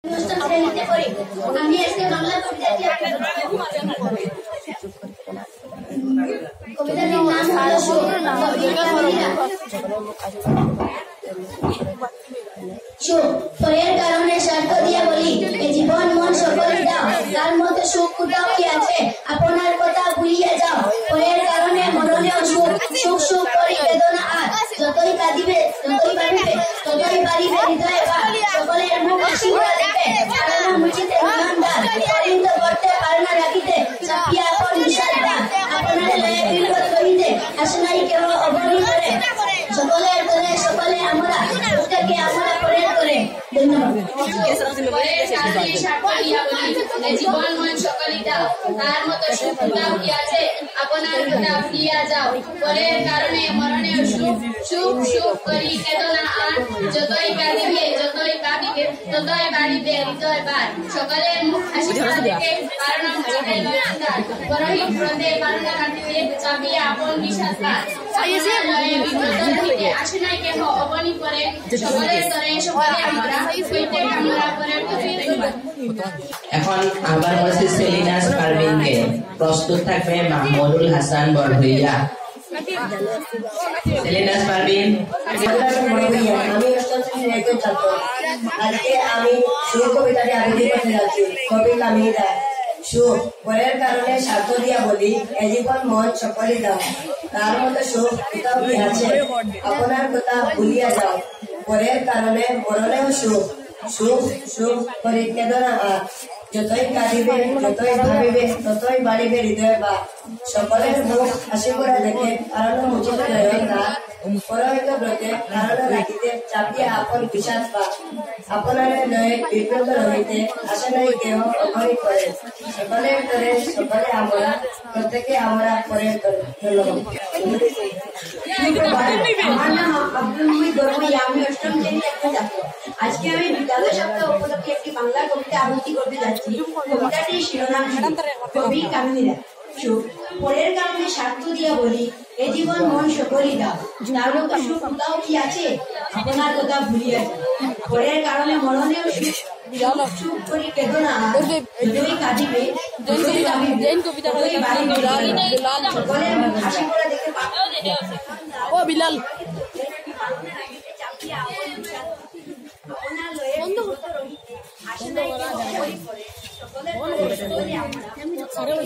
শ্রেণীতে পড়ি। আমি আজকে বাংলা কবিতাটি কবিতাটির নাম হলো সুখ। পরের কারণে স্বার্থ দিয়া বলি এ জীবন মন সকলে দাও, তার মতো সুখ কোথাও কি আছে, আপনার কথা ভুলিয়া যাও। পরের কারণে মরণেও সুখ, সুখ সুখ করি বেদনা আর, যতই কাঁদিবে যতই ভাবিবে ততই বাড়িবে হৃদয়ে ভার। সকলের মুখ হাসি করে দেখে পারে না মুছিতে ইমানদার, অরিন্দ করতে পারে না রাখিতে চাপিয়া আপন বিষাদ দান। আপনার লয়ে বিপদ করিতে আসে নাই কেহ অবনী করে, সকলের করে সকলে আমরা প্রত্যেকে আমরা পরের করে। ধন্যবাদ। জীবন মন সকলে দাও, তার মতো সুখ কোথাও কি আছে, আপনার কথা ভুলিয়া যাও। পরের কারণে মরণেও সুখ, সুখ সুখ করি কেদনা আর, যতই কাঁদিবে ততই বাড়িবে হৃদয় ভার। সকলের মুখ হাসি করে দেখে পারে না মুছিতে ইমানদার, পরহিত ক্রোধে পারে না রাখিতে চাপিয়া আপন বিষাদ দান। আপনার লয়ে বিপদ করিতে আসে নাই কেহ অবনী করে, সকলের করে সকলে আমরা প্রত্যেকে আমরা পরের করে। ধন্যবাদ। এখন আবার বলছি সেলিনাস পারভিনকে, প্রস্তুত থাকবে মাহমুদুল হাসান বড়ভূইয়া। সেলিনাস পারভিন। আমি অষ্টম শ্রেণীর একজন ছাত্র। আজকে আমি সুখ কবিতাটি আবৃত্তি করতে যাচ্ছি। কবি কামিনী রায়। সুখ। পরের কারণে স্বার্থ দিয়া বলি এ জীবন মন সকলে দাও, তার মতো সুখ কোথাও কি আছে, আপনার কথা ভুলিয়া যাও। পরের কারণে মরণেও সুখ, সুখ সুখ করি কেদনা আর, যতই কাঁদিবে যতই ভাবিবে ততই বাড়িবে হৃদয় ভার। সকলের মুখ হাসি করে দেখে কারণ মুছিতে না, পরহিত ব্রতে কারণ রাখিতে চাপিয়া আপন বিষাদ পার। আপনার লয়ে বিব্রত রহিতে আসে নাই কেহ অবনী করে, সকলের করে সকলে আমরা প্রত্যেকে আমরা পরের করে। আমার নাম আব্দুল মুহিত বড়ভূইয়া। আমি অষ্টম শ্রেণীর একজন ছাত্র। আজকে আমি বিদ্যালয় সপ্তাহ উপলক্ষে একটি বাংলা কবিতা আবৃত্তি করতে যাচ্ছি। কবিতাটির শিরোনাম কবি কামিনী রায়। সুখ। পরের কারণে স্বার্থ দিয়া বলি এ জীবন মন সকলই দাও, তার মতো সুখ কোথাও কি আছে, আপনার কথা ভুলিয়া যাও। পরের কারণে মরণেও সুখ, সুখ করি কেদনা আর, যতই কাঁদিবে ততই ভাবিবে ততই বাড়িবে হৃদয় ভার। সকলের মুখ হাসি করে দেখে ও বিলাল সকলের